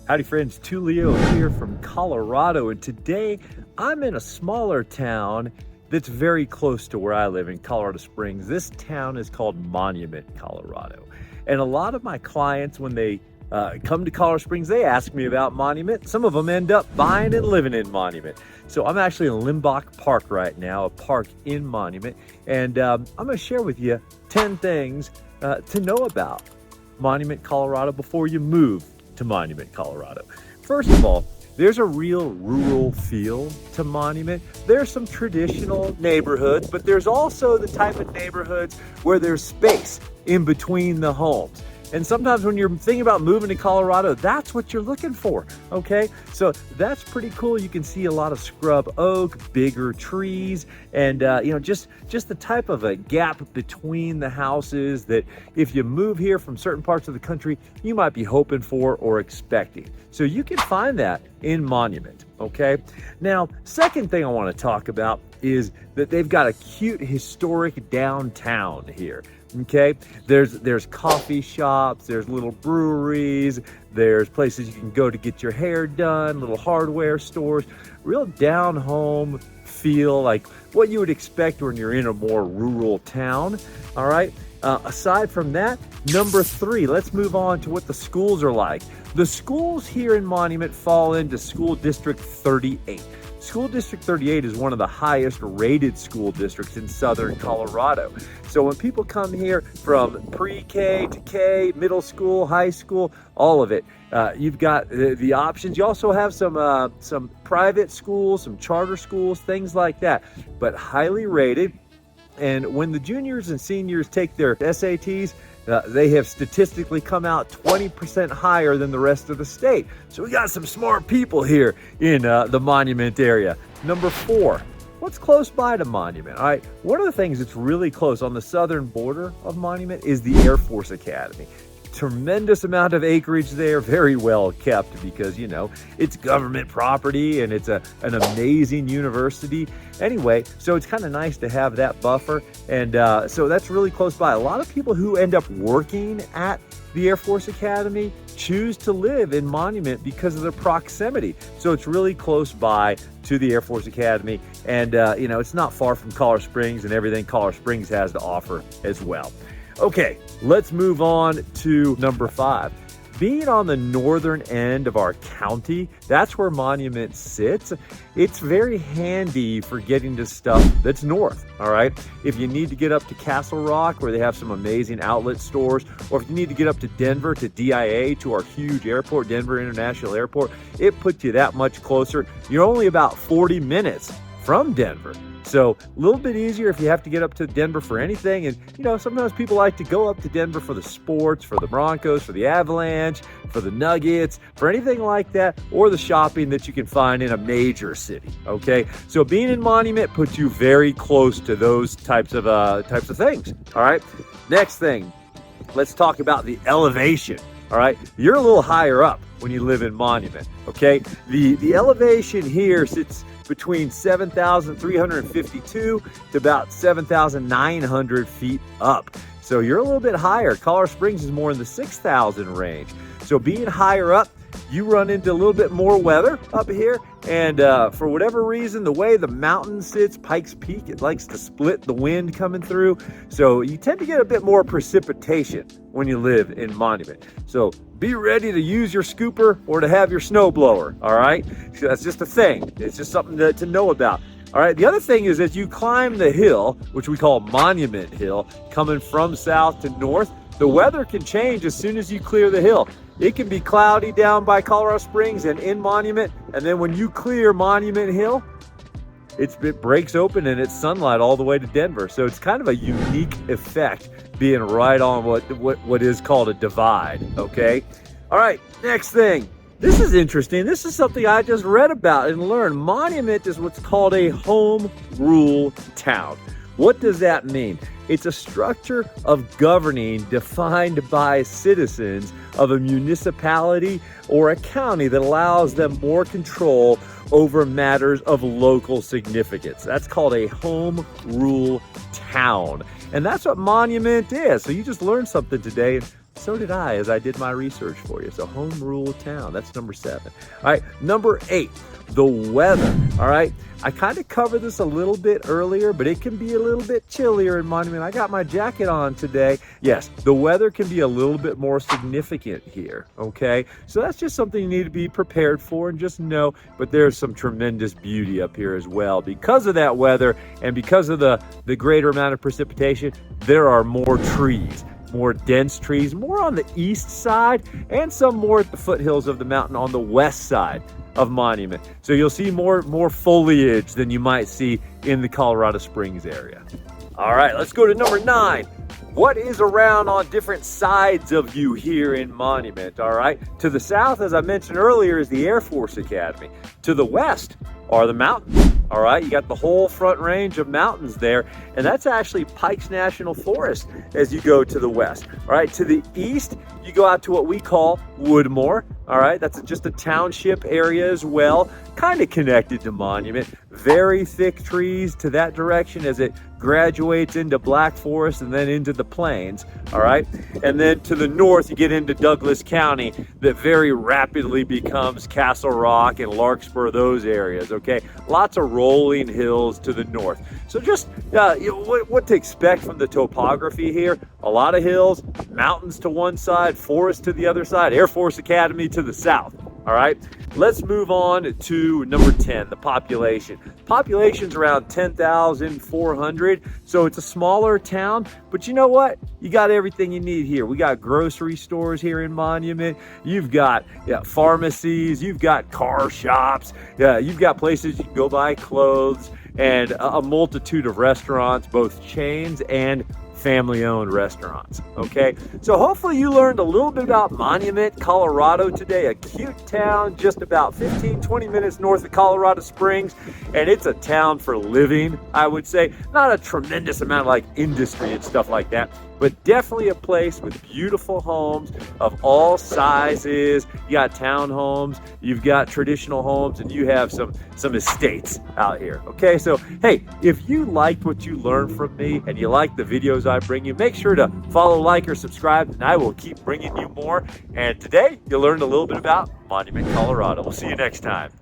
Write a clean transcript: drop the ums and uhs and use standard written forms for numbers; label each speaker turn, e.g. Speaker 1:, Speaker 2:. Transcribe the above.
Speaker 1: Howdy friends, Tulio here from Colorado, and today I'm in a smaller town that's very close to where I live in Colorado Springs. This town is called Monument, Colorado. And a lot of my clients, when they come to Colorado Springs, they ask me about Monument. Some of them end up buying and living in Monument. So I'm actually in Limbach Park right now, a park in Monument, and I'm going to share with you 10 things to know about Monument, Colorado before you move to Monument, Colorado. First of all, there's a real rural feel to Monument. There's some traditional neighborhoods, but there's also the type of neighborhoods where there's space in between the homes. And sometimes when you're thinking about moving to Colorado, that's what you're looking for, okay? So that's pretty cool. You can see a lot of scrub oak, bigger trees, and just the type of a gap between the houses that if you move here from certain parts of the country, you might be hoping for or expecting. So you can find that in Monument, okay? Now, second thing I want to talk about is that they've got a cute historic downtown here. Okay, there's coffee shops, there's little breweries, there's places you can go to get your hair done, little hardware stores, real down home feel, like what you would expect when you're in a more rural town. All right, aside from that, number 3, let's move on to what the schools are like. The schools here in Monument fall into School District 38. School District 38 is one of the highest rated school districts in southern Colorado. So when people come here from pre-K to K, middle school, high school, all of it, you've got the options. You also have some private schools, some charter schools, things like that, but highly rated. And when the juniors and seniors take their SATs, they have statistically come out 20% higher than the rest of the state. So we got some smart people here in the Monument area. Number 4, what's close by to Monument? All right, one of the things that's really close on the southern border of Monument is the Air Force Academy. Tremendous amount of acreage there, very well kept because, it's government property and it's an amazing university. Anyway, so it's kind of nice to have that buffer. And so that's really close by. A lot of people who end up working at the Air Force Academy choose to live in Monument because of the proximity. So it's really close by to the Air Force Academy. And, it's not far from Colorado Springs and everything Colorado Springs has to offer as well. Okay, let's move on to number 5. Being on the northern end of our county, that's where Monument sits. It's very handy for getting to stuff that's north, all right? If you need to get up to Castle Rock, where they have some amazing outlet stores, or if you need to get up to Denver, to DIA, to our huge airport, Denver International Airport, it puts you that much closer. You're only about 40 minutes from Denver. So a little bit easier if you have to get up to Denver for anything. And, sometimes people like to go up to Denver for the sports, for the Broncos, for the Avalanche, for the Nuggets, for anything like that, or the shopping that you can find in a major city, okay? So being in Monument puts you very close to those types of things, all right? Next thing, let's talk about the elevation, all right? You're a little higher up when you live in Monument, okay? The elevation here sits between 7,352 to about 7,900 feet up. So you're a little bit higher. Colorado Springs is more in the 6,000 range. So being higher up, you run into a little bit more weather up here. And for whatever reason, the way the mountain sits, Pikes Peak, it likes to split the wind coming through. So you tend to get a bit more precipitation when you live in Monument. So be ready to use your scooper or to have your snow blower, all right? So that's just a thing. It's just something to know about. All right, the other thing is as you climb the hill, which we call Monument Hill, coming from south to north, the weather can change as soon as you clear the hill. It can be cloudy down by Colorado Springs and in Monument, and then when you clear Monument Hill, it breaks open and it's sunlight all the way to Denver. So it's kind of a unique effect being right on what is called a divide, okay? All right, next thing. This is interesting. This is something I just read about and learned. Monument is what's called a home rule town. What does that mean? It's a structure of governing defined by citizens of a municipality or a county that allows them more control over matters of local significance. That's called a home rule town. And that's what Monument is. So you just learned something today. So did I as I did my research for you. So home rule town, that's number 7. All right, number 8, the weather. All right, I kind of covered this a little bit earlier, but it can be a little bit chillier in Monument. I got my jacket on today. Yes, the weather can be a little bit more significant here, okay? So that's just something you need to be prepared for and just know, but there's some tremendous beauty up here as well. Because of that weather and because of the greater amount of precipitation, there are more trees. More dense trees, more on the east side, and some more at the foothills of the mountain on the west side of Monument. So you'll see more foliage than you might see in the Colorado Springs area. All right, let's go to number 9. What is around on different sides of you here in Monument? All right, to the south, as I mentioned earlier, is the Air Force Academy. To the west are the mountains. All right, you got the whole front range of mountains there, and that's actually Pikes National Forest as you go to the west. All right, to the east, you go out to what we call Woodmore. All right, that's just a township area as well, kind of connected to Monument. Very thick trees to that direction as it graduates into Black Forest and then into the plains. All right, and then to the north, you get into Douglas County that very rapidly becomes Castle Rock and Larkspur, those areas. Okay, lots of rolling hills to the north. So just what to expect from the topography here: a lot of hills, mountains to one side, forest to the other side, Air Force Academy to the south. All right, let's move on to number 10, the population. Population's around 10,400, so it's a smaller town, but you know what? You got everything you need here. We got grocery stores here in Monument. You've got pharmacies, you've got car shops, you've got places you can go buy clothes, and a multitude of restaurants, both chains and family-owned restaurants. Okay, so hopefully you learned a little bit about Monument, Colorado today. A cute town just about 15-20 minutes north of Colorado Springs, and it's a town for living, I would say. Not a tremendous amount of like industry and stuff like that, but definitely a place with beautiful homes of all sizes. You got townhomes, you've got traditional homes, and you have some estates out here. Okay, so hey, if you liked what you learned from me and you like the videos I bring you, make sure to follow, like, or subscribe, and I will keep bringing you more. And today you learned a little bit about Monument, Colorado. We'll see you next time.